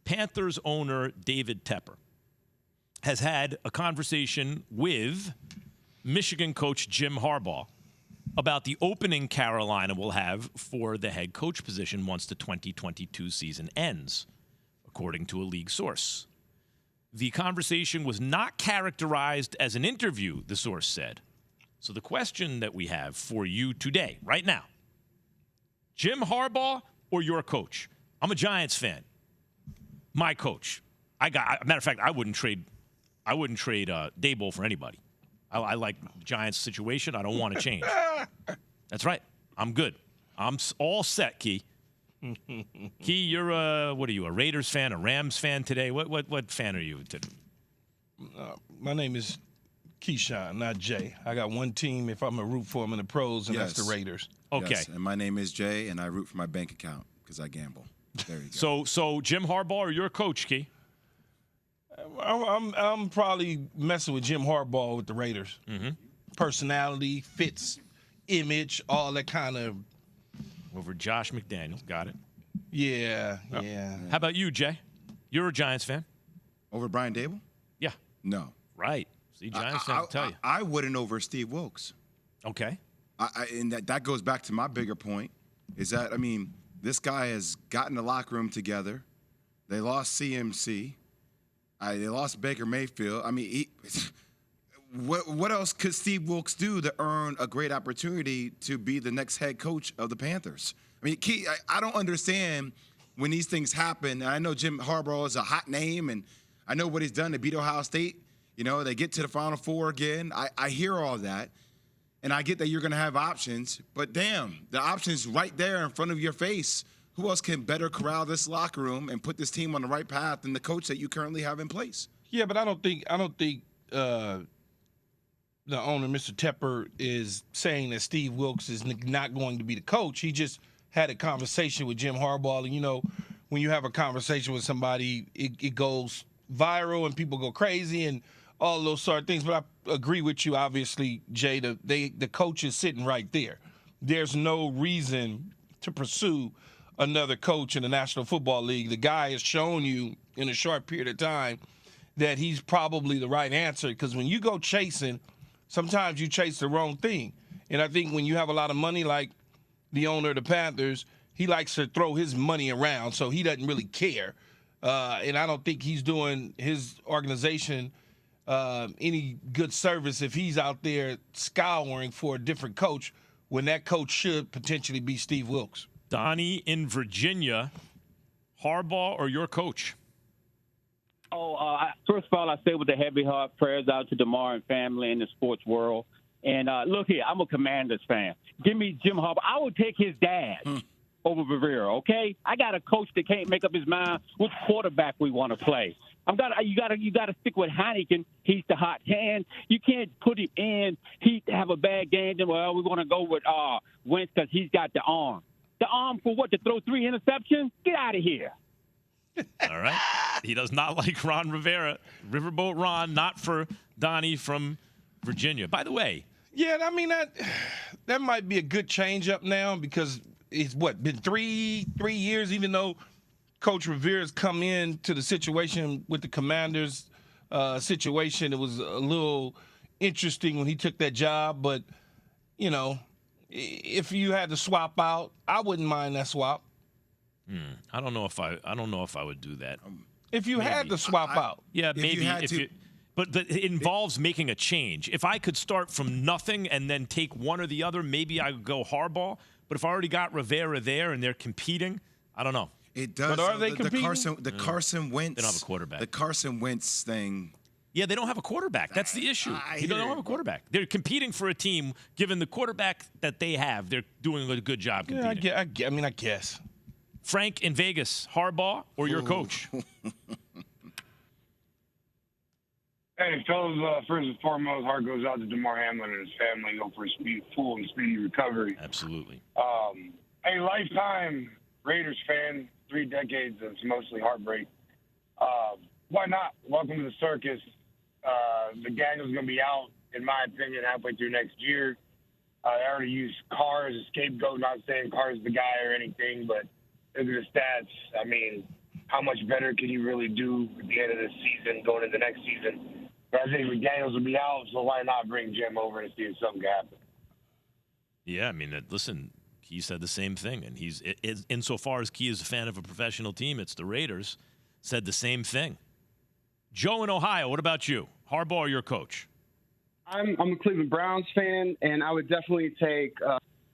Panthers owner David Tepper has had a conversation with Michigan coach Jim Harbaugh about the opening Carolina will have for the head coach position once the 2022 season ends, according to a league source. The conversation was not characterized as an interview, the source said. So the question that we have for you today, right now, Jim Harbaugh or your coach? I'm a Giants fan. My coach. Matter of fact, I wouldn't trade Daboll for anybody. I like the Giants' situation. I don't want to change. That's right. I'm good. I'm all set, Key. Key, you're a Raiders fan, a Rams fan today? What fan are you today? My name is Keyshawn, not Jay. I got one team if I'm a root for them in the pros, and that's the Raiders. Okay. Yes, and my name is Jay, and I root for my bank account because I gamble. There you go. So Jim Harbaugh or your coach, Key? I'm probably messing with Jim Harbaugh with the Raiders. Mm-hmm. Personality, fits, image, all that kind of. Over Josh McDaniels. Got it. Yeah. How about you, Jay? You're a Giants fan? Over Brian Daboll? Yeah. No. Right. See, Giants fans will tell you. I wouldn't over Steve Wilkes. Okay. And that goes back to my bigger point, is that, this guy has gotten the locker room together. They lost CMC. They lost Baker Mayfield. What else could Steve Wilkes do to earn a great opportunity to be the next head coach of the Panthers? Key, I don't understand when these things happen. And I know Jim Harbaugh is a hot name, and I know what he's done to beat Ohio State. They get to the Final Four again. I hear all that, and I get that you're going to have options. But damn, the option's right there in front of your face. Who else can better corral this locker room and put this team on the right path than the coach that you currently have in place? Yeah, but I don't think the owner, Mr. Tepper, is saying that Steve Wilkes is not going to be the coach. He just had a conversation with Jim Harbaugh, and when you have a conversation with somebody, it goes viral and people go crazy and all those sort of things. But I agree with you, obviously, Jay. The coach is sitting right there. There's no reason to pursue another coach in the National Football League. The guy has shown you in a short period of time that he's probably the right answer, because when you go chasing, sometimes you chase the wrong thing. And I think when you have a lot of money, like the owner of the Panthers, he likes to throw his money around, so he doesn't really care. And I don't think he's doing his organization any good service if he's out there scouring for a different coach when that coach should potentially be Steve Wilkes. Donnie in Virginia, Harbaugh or your coach? First of all, I say with the heavy heart, prayers out to DeMar and family in the sports world. And look here, I'm a Commanders fan. Give me Jim Harbaugh. I would take his dad over Rivera, okay? I got a coach that can't make up his mind which quarterback we want to play. You got to stick with Heineken. He's the hot hand. You can't put him in. He have a bad game. Then, well, we're going to go with Wentz because he's got the arm. The arm for what? To throw 3 interceptions? Get out of here. All right. He does not like Ron Rivera. Riverboat Ron, not for Donnie from Virginia. By the way. Yeah, that might be a good change up now, because it's been three years, even though Coach Rivera's come in to the situation with the Commanders situation. It was a little interesting when he took that job, but if you had to swap out, I wouldn't mind that swap. I don't know if I would do that. If you had to swap out. Yeah, maybe. But it involves making a change. If I could start from nothing and then take one or the other, maybe I would go Harbaugh. But if I already got Rivera there and they're competing, I don't know. It does. But are they competing? Carson Wentz. They don't have a quarterback. The Carson Wentz thing. Yeah, they don't have a quarterback. That's the issue. They don't have a quarterback. They're competing for a team. Given the quarterback that they have, they're doing a good job competing. Yeah, I guess. Frank in Vegas, Harbaugh or your coach? Hey, fellas, first and foremost, heart goes out to DeMar Hamlin and his family. Hope for a full and speedy recovery. Absolutely. Hey, lifetime Raiders fan, 3 decades of mostly heartbreak. Why not? Welcome to the circus. McDaniel's going to be out, in my opinion, halfway through next year. They already used Carr as a scapegoat, not saying Carr's the guy or anything, but look at the stats. how much better can you really do at the end of this season, going into next season. But I think McDaniels will be out, so why not bring Jim over and see if something can happen? Yeah, I mean, listen, Key said the same thing, and he's insofar as Key is a fan of a professional team, it's the Raiders, said the same thing. Joe in Ohio, what about you? Harbaugh or your coach? I'm a Cleveland Browns fan, and I would definitely take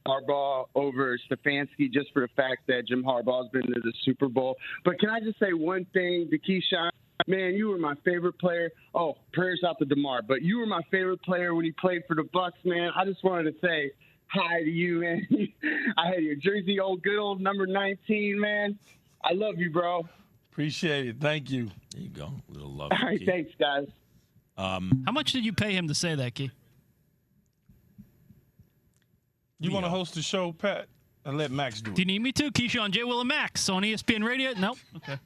Harbaugh over Stefanski just for the fact that Jim Harbaugh's been to the Super Bowl. But can I just say one thing to Keyshawn? Man, you were my favorite player. Oh, prayers out to DeMar. But you were my favorite player when he played for the Bucks, man. I just wanted to say hi to you, man. I had your jersey, good old number 19, man. I love you, bro. Appreciate it. Thank you. There you go. A little love. All right, Key. thanks, guys. How much did you pay him to say that, Key? You want to host the show, Pat? And let Max do it. Do you need me to? Keyshawn, JWill and Max on ESPN Radio? Nope. Okay.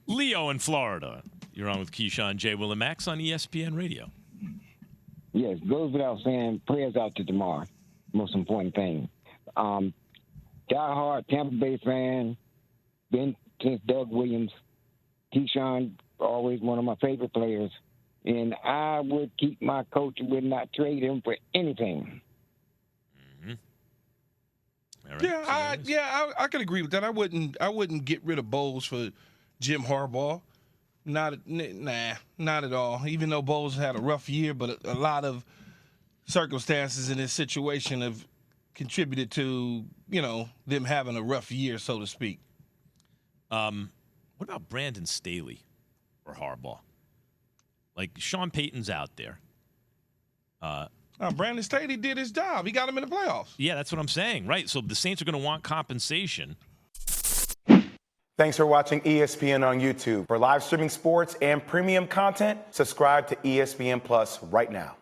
Leo in Florida. You're on with Keyshawn, JWill and Max on ESPN Radio. Yes, goes without saying, prayers out to DeMar. Most important thing. Die-hard Tampa Bay fan, been since Doug Williams. Keyshawn, always one of my favorite players. And I would keep my coach and would not trade him for anything. Right. I could agree with that. I wouldn't get rid of Bowles for Jim Harbaugh. Not at all. Even though Bowles had a rough year, but a lot of circumstances in this situation have contributed to, them having a rough year, so to speak. What about Brandon Staley or Harbaugh? Like, Sean Payton's out there. Brandon Staley did his job. He got him in the playoffs. Yeah, that's what I'm saying. Right. So the Saints are going to want compensation. Thanks for watching ESPN on YouTube. For live streaming sports and premium content, subscribe to ESPN Plus right now.